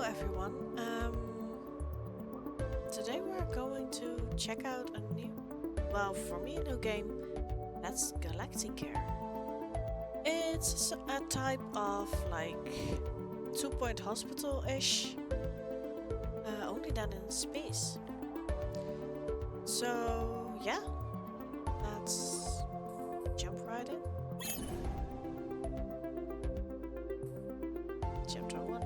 everyone. Today we're going to check out a new, well, for me, a new game. That's galecticare. It's a type of like 2-point hospital-ish, only done in space. So yeah, let's jump right in. Chapter 1.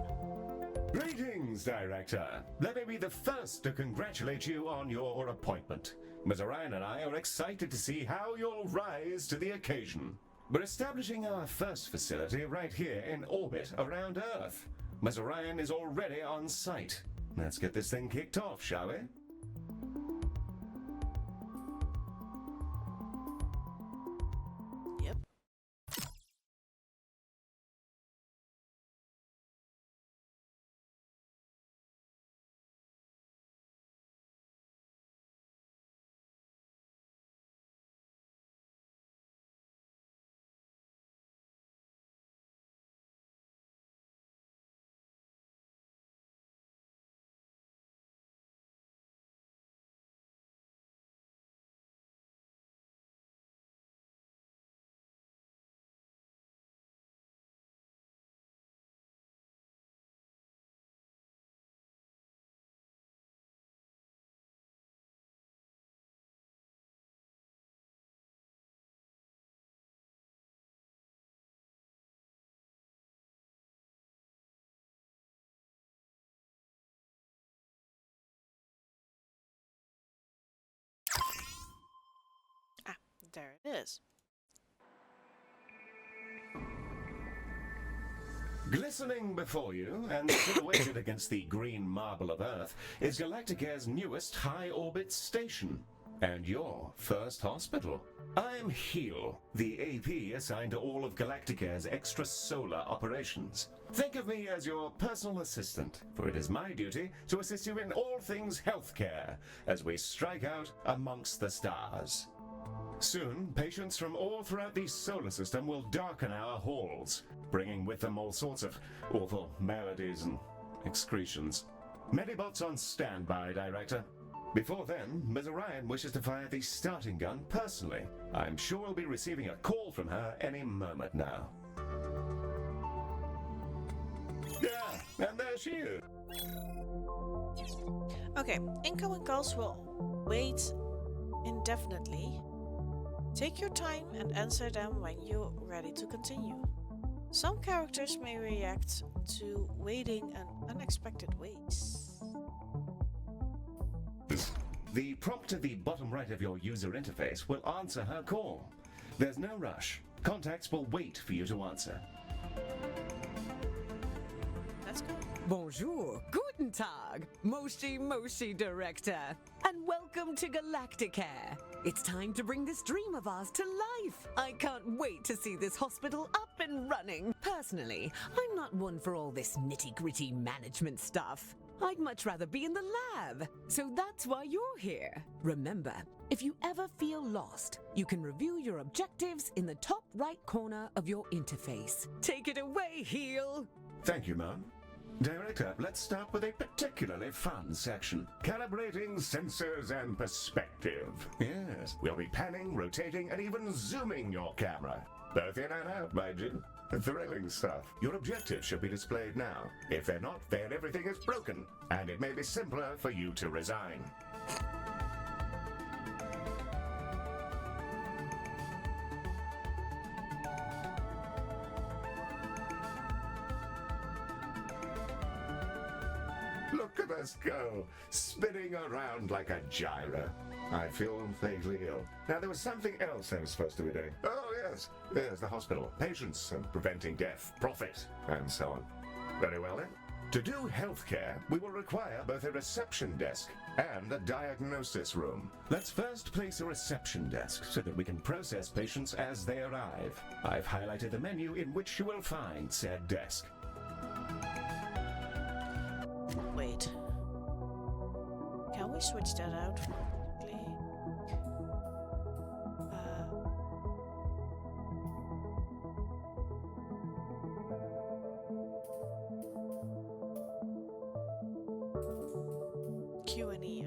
Greetings, Director. Let me be the first to congratulate you on your appointment. Ms. Orion and I are excited to see how you'll rise to the occasion. We're establishing our first facility right here in orbit around Earth. Ms. Orion is already on site. Let's get this thing kicked off, shall we? Yep. Ah, there it is. Glistening before you and silhouetted against the green marble of Earth is Galacticare's newest high-orbit station and your first hospital. I'm Heel, the AP assigned to all of Galacticare's extrasolar operations. Think of me as your personal assistant, for it is my duty to assist you in all things healthcare as we strike out amongst the stars. Soon, patients from all throughout the solar system will darken our halls, bringing with them all sorts of awful maladies and excretions. Medibots on standby, Director. Before then, Ms. Orion wishes to fire the starting gun personally. I'm sure we'll be receiving a call from her any moment now. Yeah, and there she is. Okay, incoming calls will wait indefinitely. Take your time and answer them when you're ready to continue. Some characters may react to waiting in unexpected ways. The prompt at the bottom right of your user interface will answer her call. There's no rush. Contacts will wait for you to answer. Let's go. Bonjour, guten Tag, Moshi Director, and welcome to Galacticare. It's time to bring this dream of ours to life. I can't wait to see this hospital up and running. Personally, I'm not one for all this nitty-gritty management stuff. I'd much rather be in the lab, so that's why you're here. Remember, if you ever feel lost, you can review your objectives in the top right corner of your interface. Take it away, Heel. Thank you, Mom. Director, let's start with a particularly fun section. Calibrating sensors and perspective. Yes, we'll be panning, rotating, and even zooming your camera. Both in and out, mind you. Thrilling stuff. Your objectives should be displayed now. If they're not, then everything is broken, and it may be simpler for you to resign. Look at us go, spinning around like a gyro. I feel vaguely ill. Now, there was something else I was supposed to be doing. Oh, yes. There's the hospital. Patients and preventing death, profit, and so on. Very well, then. To do healthcare, we will require both a reception desk and a diagnosis room. Let's first place a reception desk so that we can process patients as they arrive. I've highlighted the menu in which you will find said desk. Wait. Can we switch that out quickly? Q&E.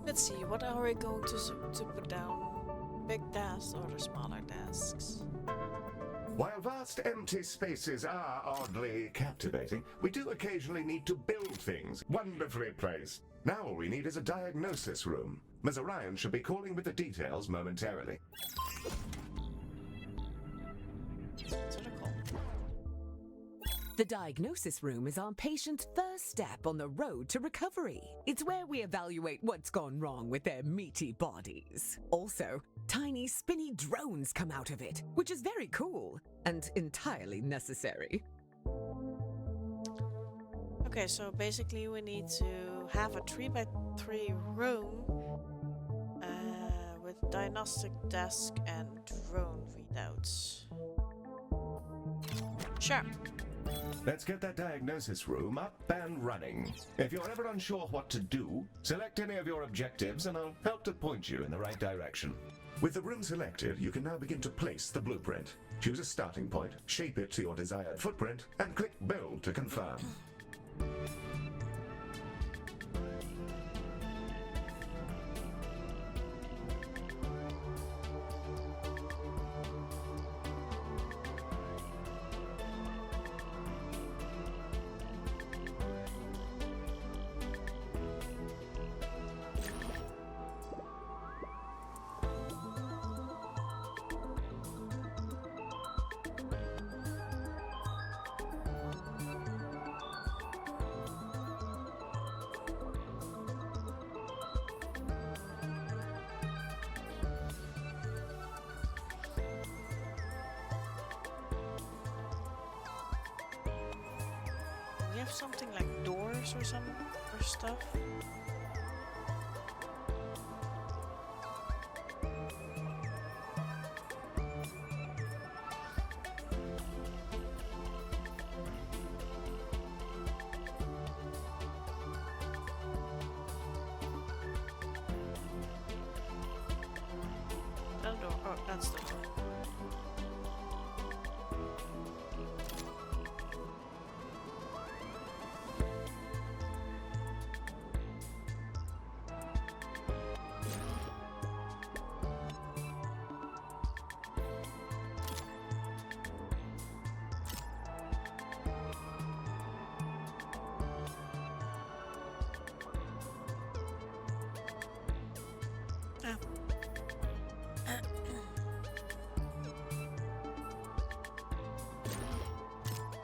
Let's see, what are we going to put down? Big desks or the smaller desks? While vast empty spaces are oddly captivating, we do occasionally need to build things wonderfully placed. Now all we need is a diagnosis room. Ms. Orion should be calling with the details momentarily. To the call. The diagnosis room is our patient's first step on the road to recovery. It's where we evaluate what's gone wrong with their meaty bodies. Also, tiny spinny drones come out of it, which is very cool and entirely necessary. Okay, so basically we need to have a 3x3 room with diagnostic desk and drone readouts. Sure. Let's get that diagnosis room up and running. If you're ever unsure what to do, select any of your objectives and I'll help to point you in the right direction. With the room selected, you can now begin to place the blueprint. Choose a starting point, shape it to your desired footprint, and click Build to confirm. We have something like doors or something or stuff. That door. Oh, that's the door.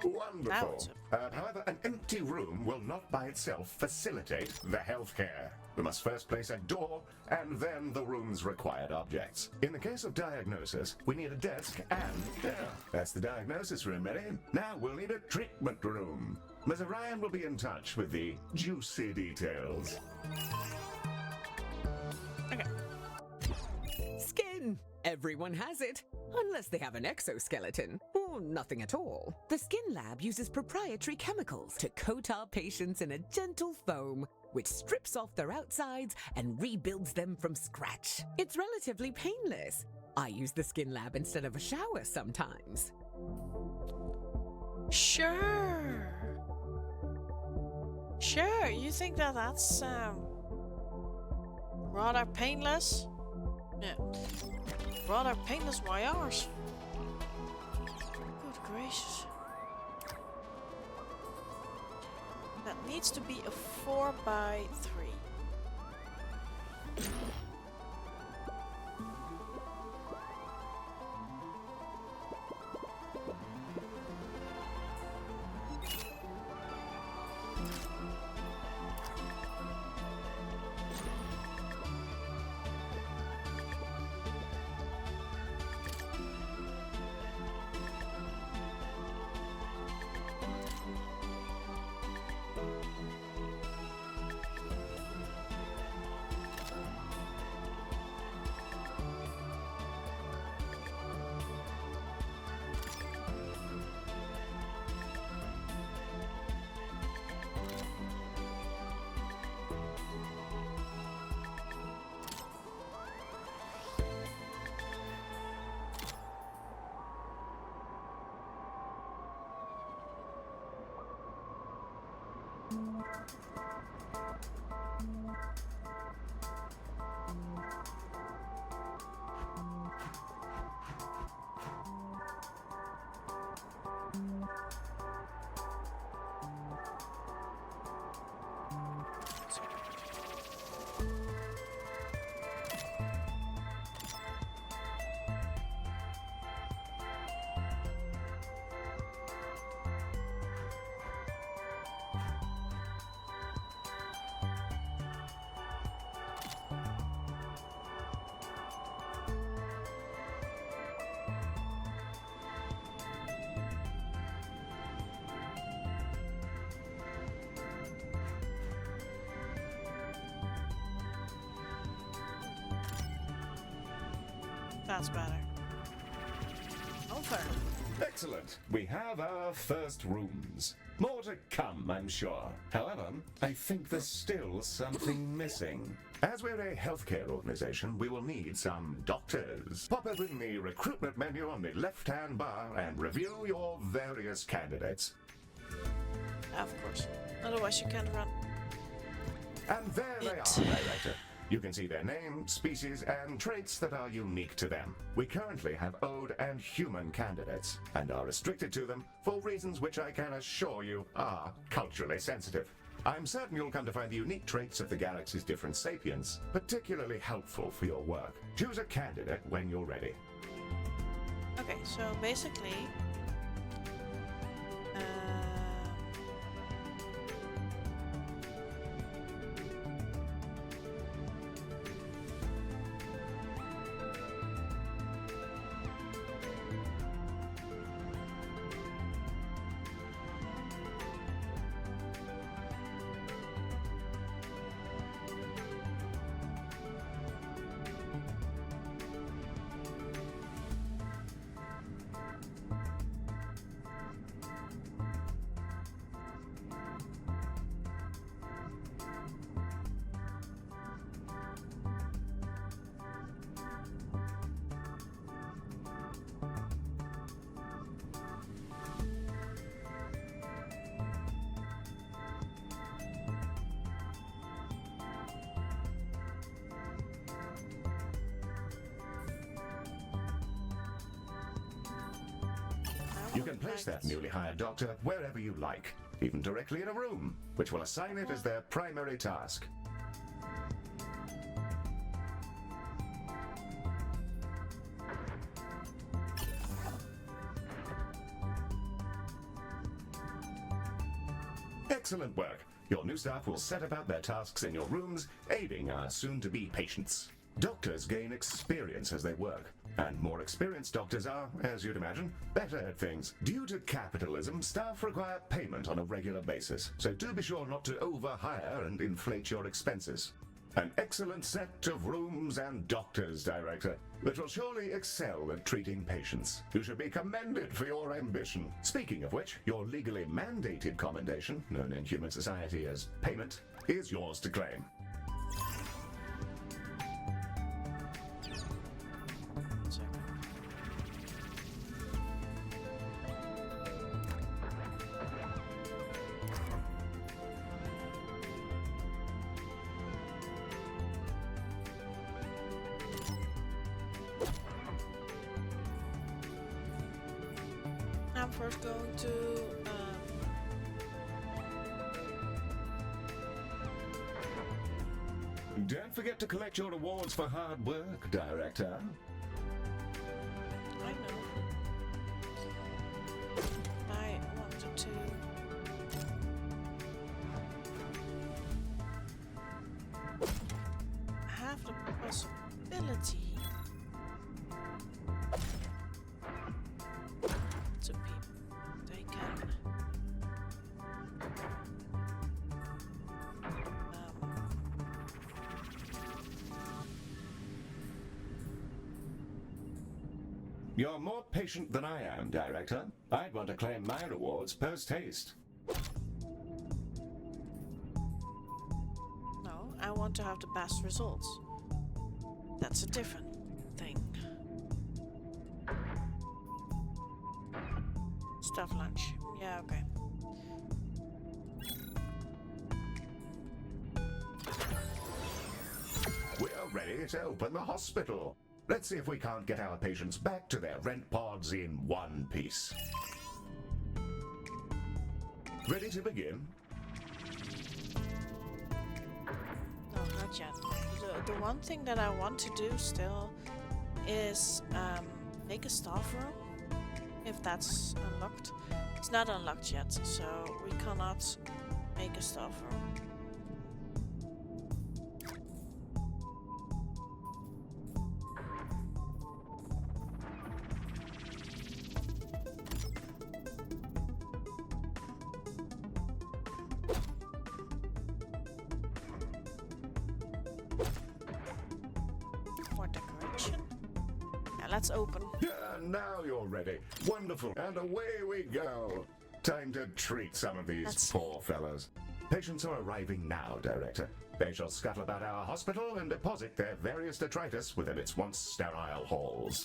Wonderful. However, an empty room will not by itself facilitate the healthcare. We must first place a door and then the room's required objects. In the case of diagnosis, we need a desk and... that's the diagnosis room, ready? Now we'll need a treatment room. Ms. Orion will be in touch with the juicy details. Okay. Skin! Everyone has it, unless they have an exoskeleton, or nothing at all. The Skin Lab uses proprietary chemicals to coat our patients in a gentle foam, which strips off their outsides and rebuilds them from scratch. It's relatively painless. I use the Skin Lab instead of a shower sometimes. Sure. Sure, you think that that's rather painless? Yeah. Rather painless YRs. Good gracious. That needs to be a 4x3. That's better. Over. Excellent. We have our first rooms. More to come, I'm sure. However, I think there's still something missing. As we're a healthcare organization, we will need some doctors. Pop open the recruitment menu on the left-hand bar and review your various candidates. Of course. Otherwise you can't run. And there they are, Director. You can see their name, species, and traits that are unique to them. We currently have Ode and human candidates, and are restricted to them for reasons which I can assure you are culturally sensitive. I'm certain you'll come to find the unique traits of the galaxy's different sapiens particularly helpful for your work. Choose a candidate when you're ready. Okay, so basically... You can place that newly hired doctor wherever you like, even directly in a room, which will assign it as their primary task. Excellent work. Your new staff will set about their tasks in your rooms, aiding our soon-to-be patients. Doctors gain experience as they work, and more experienced doctors are, as you'd imagine, better at things. Due to capitalism, staff require payment on a regular basis, so do be sure not to overhire and inflate your expenses. An excellent set of rooms and doctors, Director, that will surely excel at treating patients. You should be commended for your ambition. Speaking of which, your legally mandated commendation, known in human society as payment, is yours to claim. I'm first going to Don't forget to collect your awards for hard work, Director. I know. I wanted to have the possibility to people they can You're more patient than I am, Director. I'd want to claim my rewards post-haste. no, I want to have the best results. That's a different thing. Stuff lunch. Yeah, okay. ready to open the hospital. Let's see if we can't get our patients back to their rent pods in one piece. Ready to begin? No, not yet. The one thing that I want to do still is make a staff room, if that's unlocked. It's not unlocked yet, so we cannot make a staff room. More decoration. Yeah, let's open. Now you're ready. Wonderful. And away we go. Time to treat some of these poor fellows. Patients are arriving now, Director. They shall scuttle about our hospital and deposit their various detritus within its once sterile halls.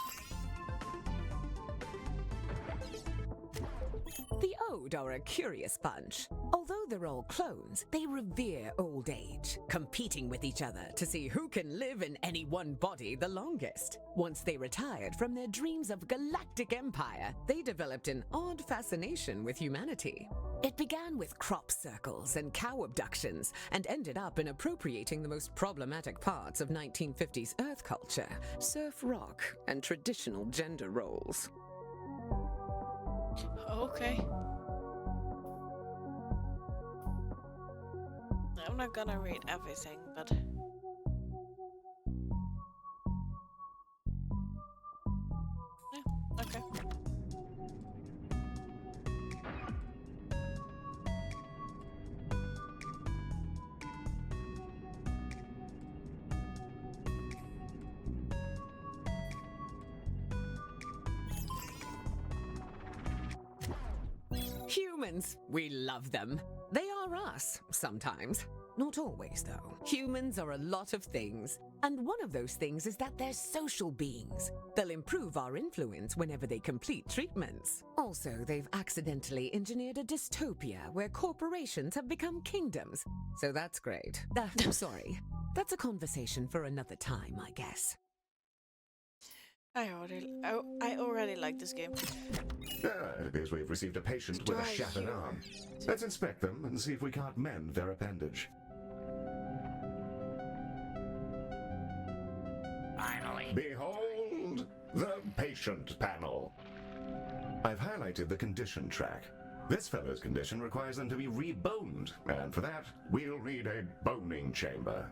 The Ode are a curious bunch. Although they're all clones, they revere old age, competing with each other to see who can live in any one body the longest. Once they retired from their dreams of galactic empire, they developed an odd fascination with humanity. It began with crop circles and cow abductions, and ended up in appropriating the most problematic parts of 1950s Earth culture, surf rock, and traditional gender roles. Okay. I'm not gonna read everything, but yeah, okay. Humans, we love them. They are us, sometimes. Not always, though. Humans are a lot of things. And one of those things is that they're social beings. They'll improve our influence whenever they complete treatments. Also, they've accidentally engineered a dystopia where corporations have become kingdoms. So that's great. Sorry. That's a conversation for another time, I guess. I already like this game. It appears we've received a patient with a shattered arm. Let's inspect them and see if we can't mend their appendage. Finally. Behold the patient panel. I've highlighted the condition track. This fellow's condition requires them to be reboned, and for that, we'll need a boning chamber.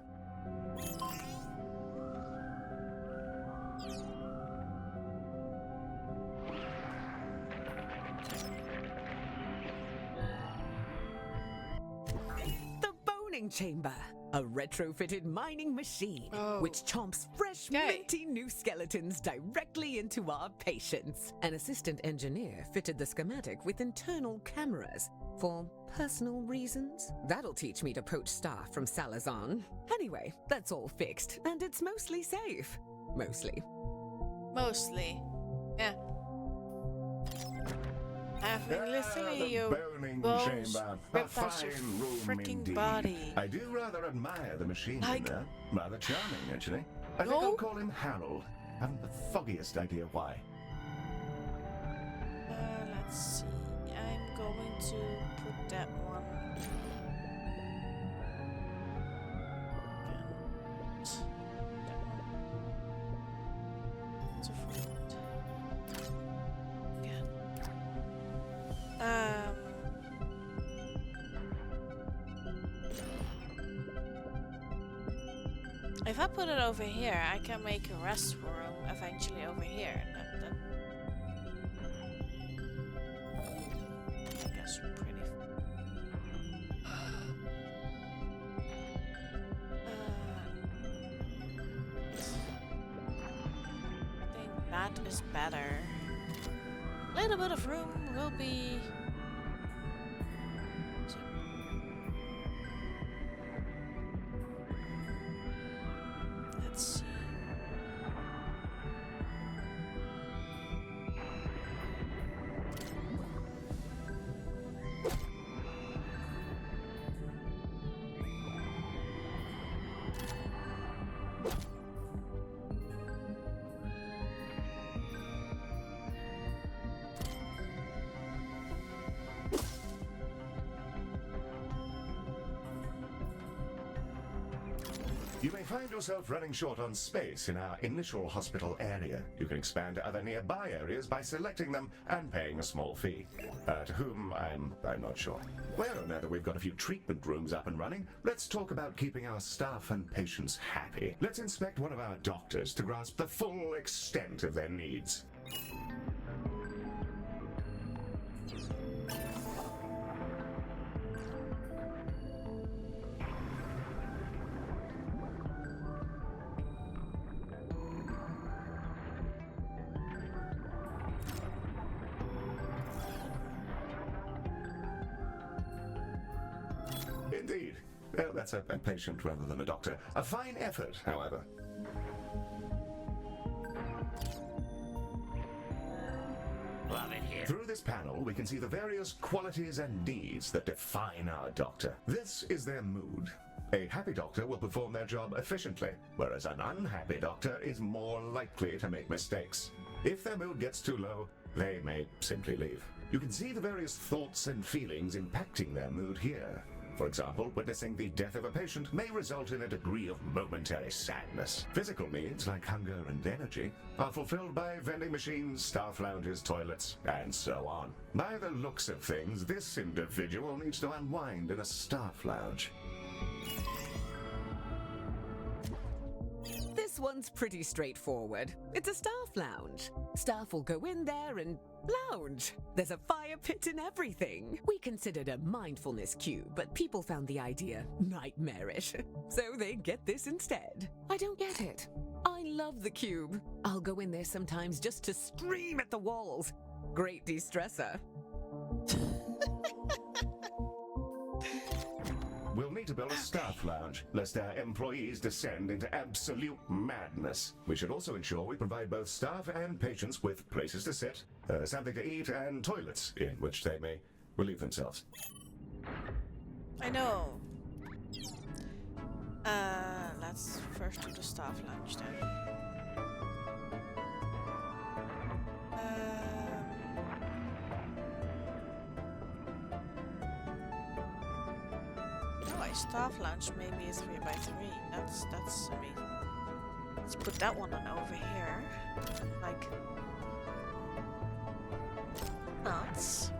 Chamber, a retrofitted mining machine which chomps fresh, minty new skeletons directly into our patients. An assistant engineer fitted the schematic with internal cameras for personal reasons. That'll teach me to poach staff from Salazar. Anyway, that's all fixed, and it's mostly safe. Mostly. Mostly. Yeah. Having literally your bones ripped out your freaking body. I do rather admire the machine in there. Rather charming, actually. I think I'll call him Harold. Haven't the foggiest idea why. Let's see. I'm going to put that one. If I put it over here, I can make a rest room eventually over here. I guess pretty. I think that is better. A little bit of room will be. Let's see. You may find yourself running short on space in our initial hospital area. You can expand to other nearby areas by selecting them and paying a small fee. To whom, I'm not sure. Well, now that we've got a few treatment rooms up and running, let's talk about keeping our staff and patients happy. Let's inspect one of our doctors to grasp the full extent of their needs. Indeed. Well, that's a patient rather than a doctor. A fine effort, however. Love it here. Through this panel, we can see the various qualities and needs that define our doctor. This is their mood. A happy doctor will perform their job efficiently, whereas an unhappy doctor is more likely to make mistakes. If their mood gets too low, they may simply leave. You can see the various thoughts and feelings impacting their mood here. For example, witnessing the death of a patient may result in a degree of momentary sadness. Physical needs, like hunger and energy, are fulfilled by vending machines, staff lounges, toilets, and so on. By the looks of things, this individual needs to unwind in a staff lounge. This one's pretty straightforward. It's a staff lounge. Staff will go in there and lounge. There's a fire pit and everything. We considered a mindfulness cube, but people found the idea nightmarish. So they get this instead. I don't get it. I love the cube. I'll go in there sometimes just to scream at the walls. Great de-stressor. We'll need to build a staff lounge, lest our employees descend into absolute madness. We should also ensure we provide both staff and patients with places to sit, something to eat, and toilets in which they may relieve themselves. I know. Let's first do the staff lounge then. Staff lounge maybe a 3x3. That's amazing. Let's put that one on over here. Like nuts.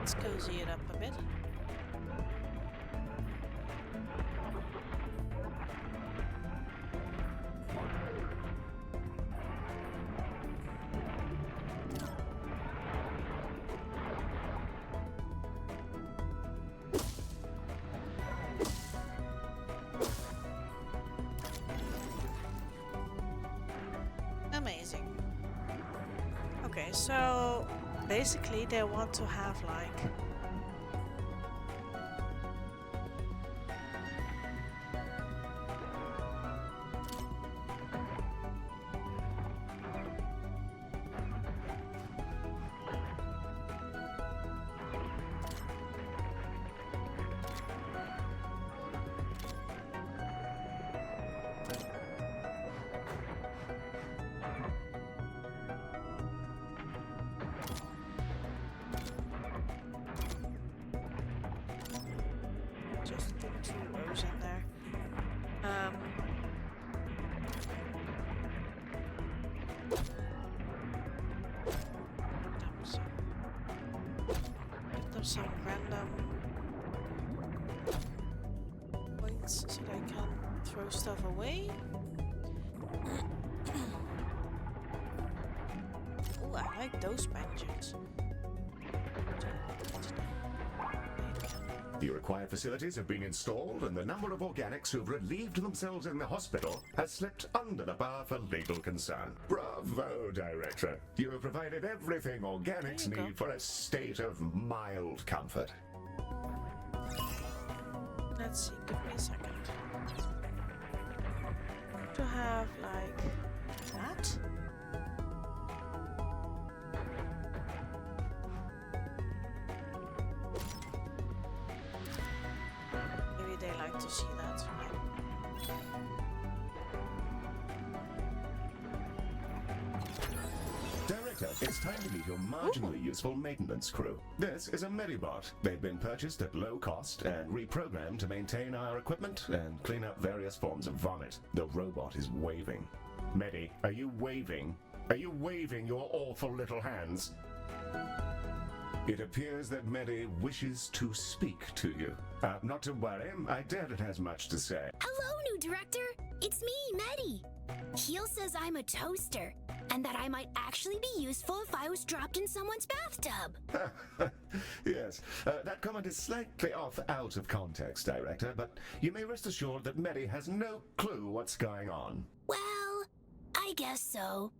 Let's cozy it up a bit. Amazing. Okay, so basically they want to have like throw stuff away. Oh, I like those bandages. The required facilities have been installed, and the number of organics who've relieved themselves in the hospital has slipped under the bar for legal concern. Bravo, Director. You have provided everything organics There you need for a state of mild comfort. Let's see, give me a second. To have like that. Maybe they like to see that. Director, it's time to meet your marginally useful maintenance crew. This is a Medibot. They've been purchased at low cost and reprogrammed to maintain our equipment and clean up various forms of vomit. The robot is waving. Medi, are you waving? Are you waving your awful little hands? It appears that Medi wishes to speak to you. Not to worry, I doubt it has much to say. Hello, new director. It's me, Medi. Heel says I'm a toaster, and that I might actually be useful if I was dropped in someone's bathtub. Yes, that comment is slightly out of context, Director, but you may rest assured that Medi has no clue what's going on. Well, I guess so.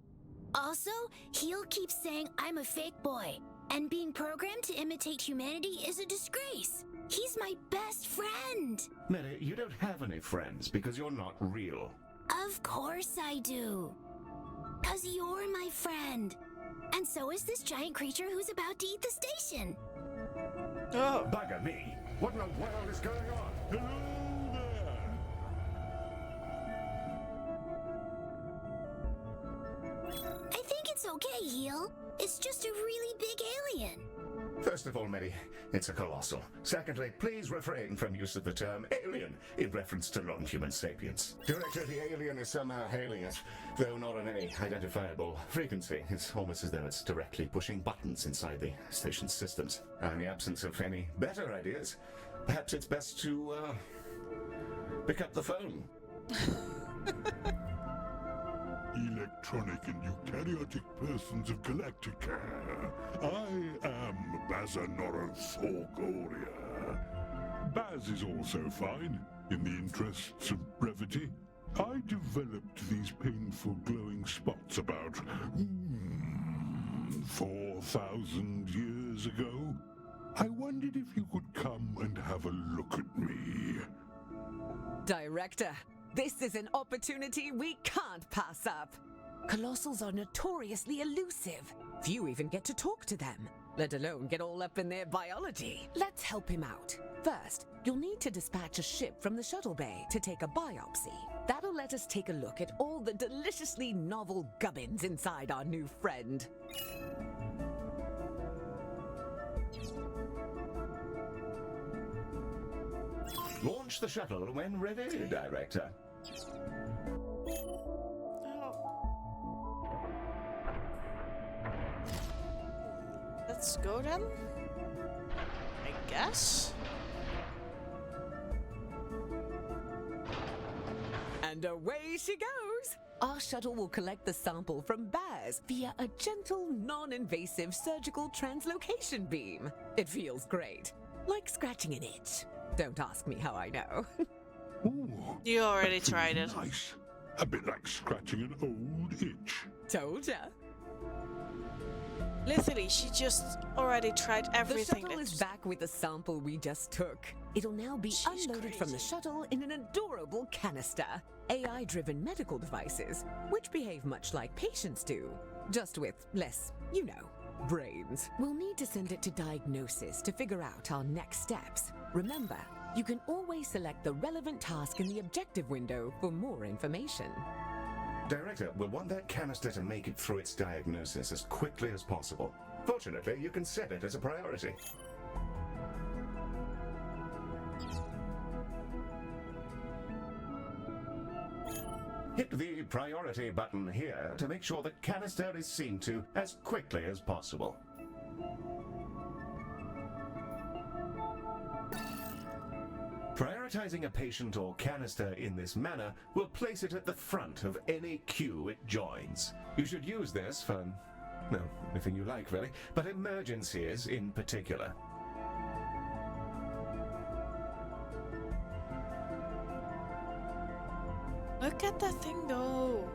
Also, Heel keeps saying I'm a fake boy, and being programmed to imitate humanity is a disgrace. He's my best friend. Medi, you don't have any friends because you're not real. Of course I do. 'Cause you're my friend. And so is this giant creature who's about to eat the station. Oh, Bugger me! What in the world is going on? Hello there! I think it's okay, Heel. It's just a really big alien. First of all, Medi, it's a colossal. Secondly, please refrain from use of the term alien in reference to non-human sapiens. Director, the alien is somehow hailing us, though not on any identifiable frequency. It's almost as though it's directly pushing buttons inside the station's systems. In the absence of any better ideas, perhaps it's best to, pick up the phone. Electronic and eukaryotic persons of galecticare. I am Bazanorophogoria. Baz is also fine, in the interests of brevity. I developed these painful glowing spots about 4,000 years ago. I wondered if you could come and have a look at me. Director, this is an opportunity we can't pass up. Colossals are notoriously elusive. Few even get to talk to them, let alone get all up in their biology. Let's help him out. First, you'll need to dispatch a ship from the shuttle bay to take a biopsy. That'll let us take a look at all the deliciously novel gubbins inside our new friend. Launch the shuttle when ready, Director. let's go then. I guess. And away she goes! Our shuttle will collect the sample from Baz via a gentle, non-invasive surgical translocation beam. It feels great, like scratching an itch. Don't ask me how I know. Ooh, You already that feels tried it. Nice. A bit like scratching an old itch. Told ya. Literally, she just already tried The everything. shuttle is back with the sample we just took. It'll now be She's unloaded from the crazy. shuttle in an adorable canister. AI-driven medical devices, which behave much like patients do, just with less, you know, brains. We'll need to send it to diagnosis to figure out our next steps. Remember, you can always select the relevant task in the objective window for more information. Director, we'll want that canister to make it through its diagnosis as quickly as possible. Fortunately, you can set it as a priority. Hit the priority button here to make sure the canister is seen to as quickly as possible. Priority Prioritizing a patient or canister in this manner will place it at the front of any queue it joins. You should use this for, no, anything you like really, but emergencies in particular. Look at that thing go.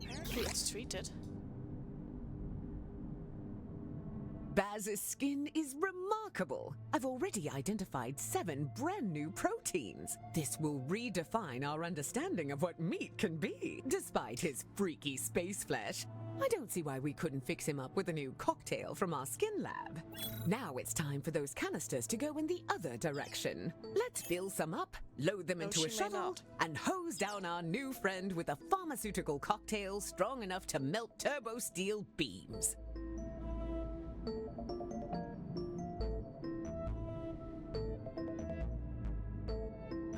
Apparently it's treated. Baz's skin is remarkable. I've already identified 7 brand new proteins. This will redefine our understanding of what meat can be, despite his freaky space flesh. I don't see why we couldn't fix him up with a new cocktail from our skin lab. Now it's time for those canisters to go in the other direction. Let's fill some up, load them into a she may shuttle, not. and hose down our new friend with a pharmaceutical cocktail strong enough to melt turbo steel beams.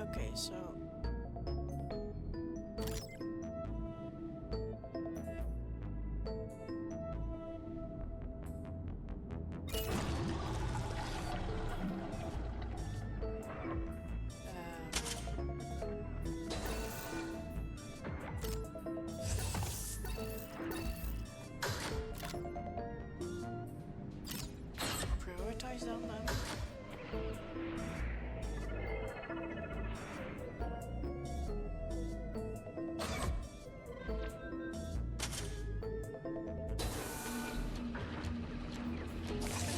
Okay, so prioritize down them.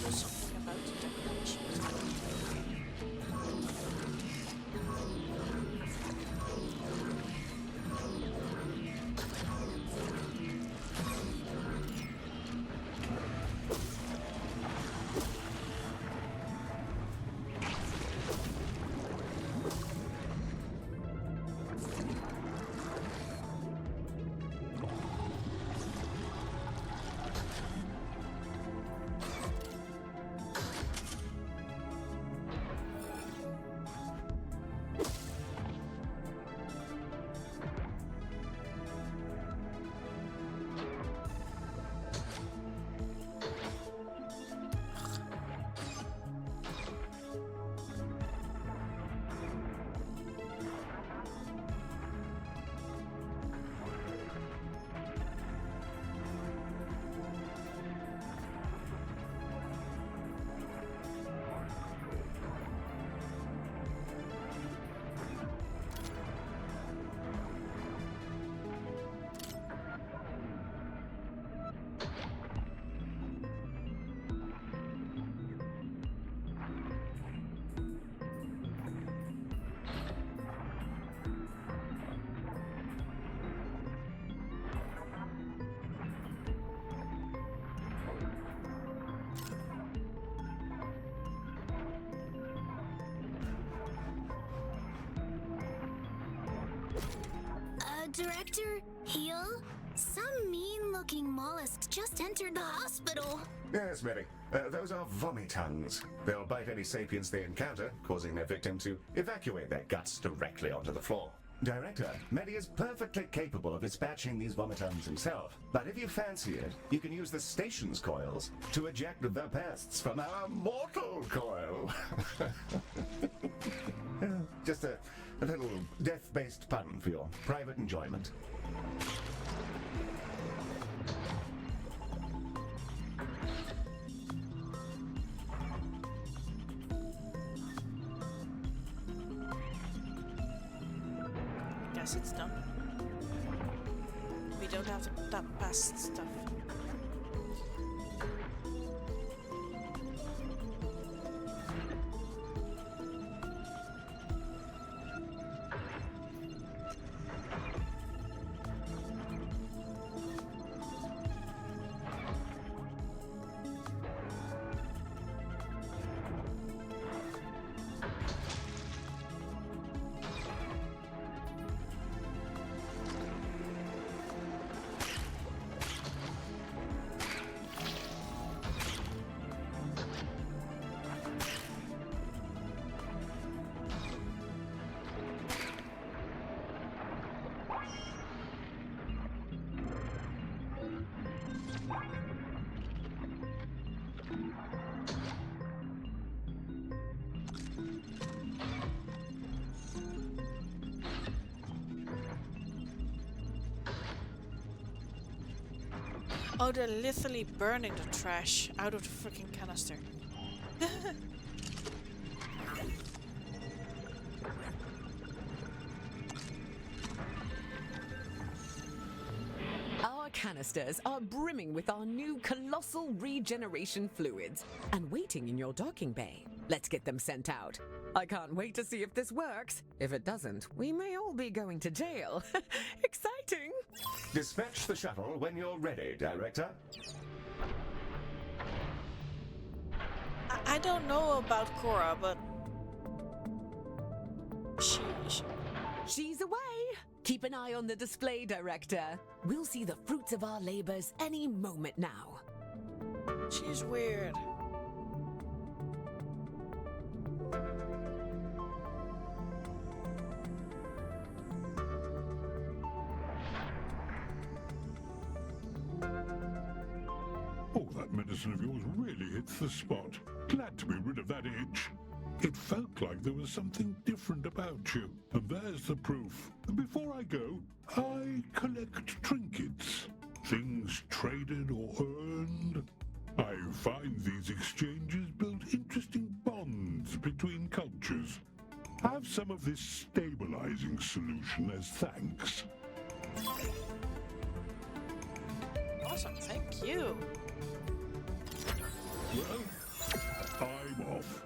Do something about the technology. Director, heal? Some mean-looking mollusk just entered the hospital. Yes, Mary. Those are vomitons. They'll bite any sapiens they encounter, causing their victim to evacuate their guts directly onto the floor. Director, Medi is perfectly capable of dispatching these vomitons himself, but if you fancy it, you can use the station's coils to eject the pests from our mortal coil. Just a little death-based pun for your private enjoyment. Guess it's done. We don't have to that past stuff. Oh, they're literally burning the trash out of the freaking canister. Our canisters are brimming with our new colossal regeneration fluids and waiting in your docking bay. Let's get them sent out. I can't wait to see if this works. If it doesn't, we may all be going to jail. Exciting! Dispatch the shuttle when you're ready, Director. I don't know about Cora, but She's away! Keep an eye on the display, Director. We'll see the fruits of our labors any moment now. she's weird. Oh, that medicine of yours really hits the spot. Glad to be rid of that itch. It felt like there was something different about you. And there's the proof. Before I go, I collect trinkets. Things traded or earned. I find these exchanges build interesting bonds between cultures. Have some of this stabilizing solution as thanks. Awesome, thank you. Well, I'm off.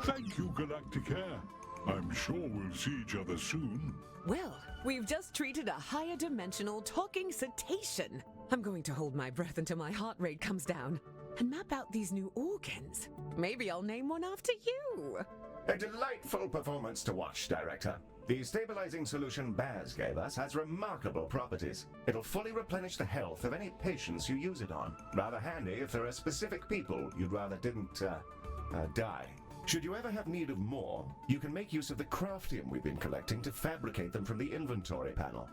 Thank you, galecticare. I'm sure we'll see each other soon. Well, we've just treated a higher dimensional talking cetacean. I'm going to hold my breath until my heart rate comes down and map out these new organs. Maybe I'll name one after you. A delightful performance to watch, Director. The stabilizing solution Baz gave us has remarkable properties. It'll fully replenish the health of any patients you use it on. Rather handy if there are specific people you'd rather didn't, die. Should you ever have need of more, you can make use of the craftium we've been collecting to fabricate them from the inventory panel.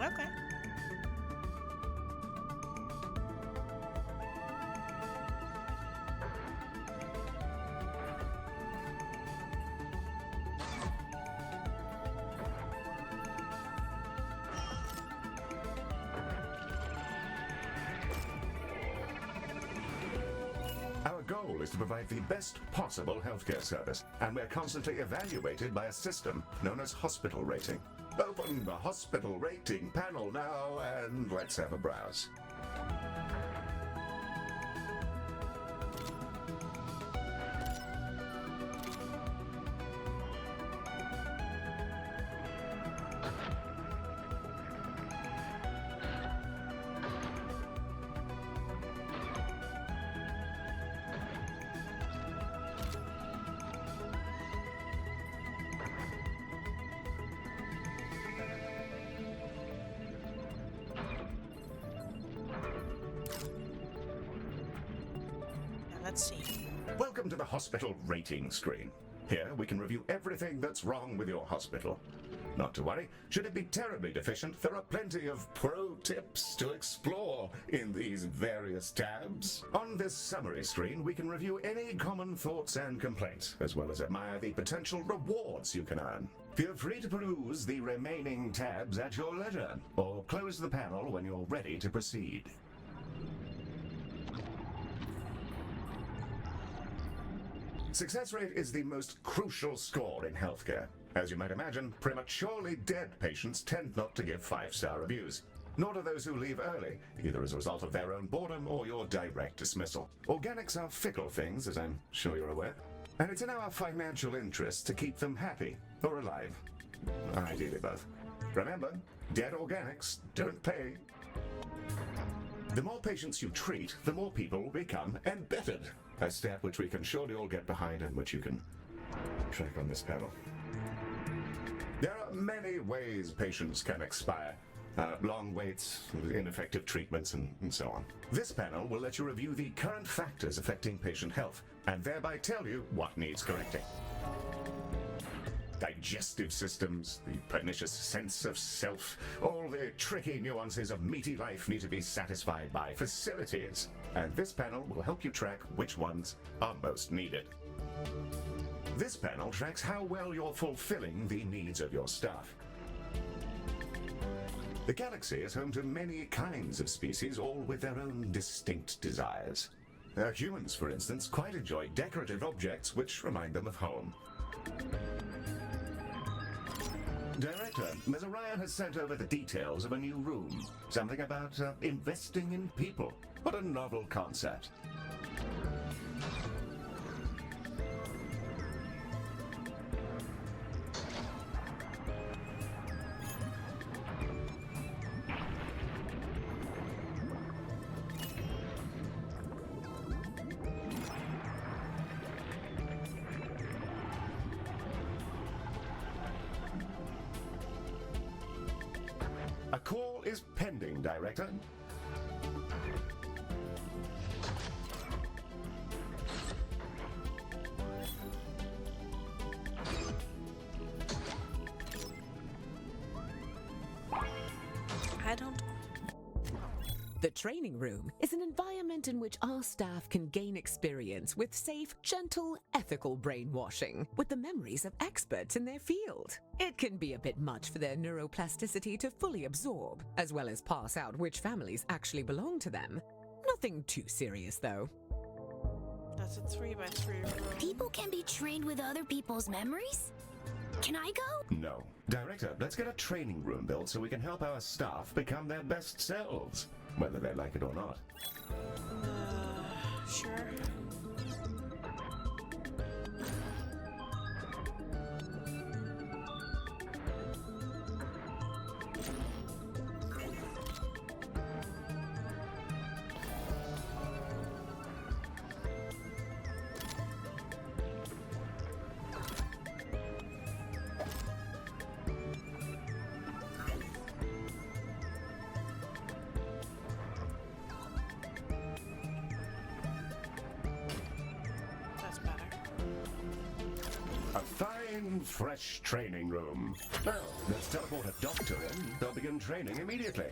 Okay. Our goal is to provide the best possible healthcare service, and we're constantly evaluated by a system known as hospital rating. Open the hospital rating panel now, and let's have a browse. Let's see. Welcome to the hospital rating screen. Here we can review everything that's wrong with your hospital. Not to worry, should it be terribly deficient, there are plenty of pro tips to explore in these various tabs. On this summary screen, we can review any common thoughts and complaints, as well as admire the potential rewards you can earn. Feel free to peruse the remaining tabs at your leisure, or close the panel when you're ready to proceed. Success rate is the most crucial score in healthcare. As you might imagine, prematurely dead patients tend not to give 5-star reviews. Nor do those who leave early, either as a result of their own boredom or your direct dismissal. Organics are fickle things, as I'm sure you're aware, and it's in our financial interest to keep them happy or alive. Ideally both. Remember, dead organics don't pay. The more patients you treat, the more people become embittered. A step which we can surely all get behind and which you can track on this panel. There are many ways patients can expire. Long waits, ineffective treatments, and so on. This panel will let you review the current factors affecting patient health, and thereby tell you what needs correcting. Digestive systems, the pernicious sense of self, all the tricky nuances of meaty life need to be satisfied by facilities. And this panel will help you track which ones are most needed. This panel tracks how well you're fulfilling the needs of your staff. The galaxy is home to many kinds of species, all with their own distinct desires. Humans, for instance, quite enjoy decorative objects which remind them of home. Director, Ms. Orion has sent over the details of a new room. Something about investing in people. What a novel concept. A call is pending, Director. I don't... The training room is an environment in which our staff can gain experience with safe, gentle, ethical brainwashing with the memories of experts in their field. It can be a bit much for their neuroplasticity to fully absorb, as well as pass out which families actually belong to them. Nothing too serious, though. That's a 3x3 room. People can be trained with other people's memories? Can I go? No. Director, let's get a training room built so we can help our staff become their best selves, whether they like it or not. Sure. That's better. A fine, fresh training room. Well, let's teleport a doctor in. They'll begin training immediately.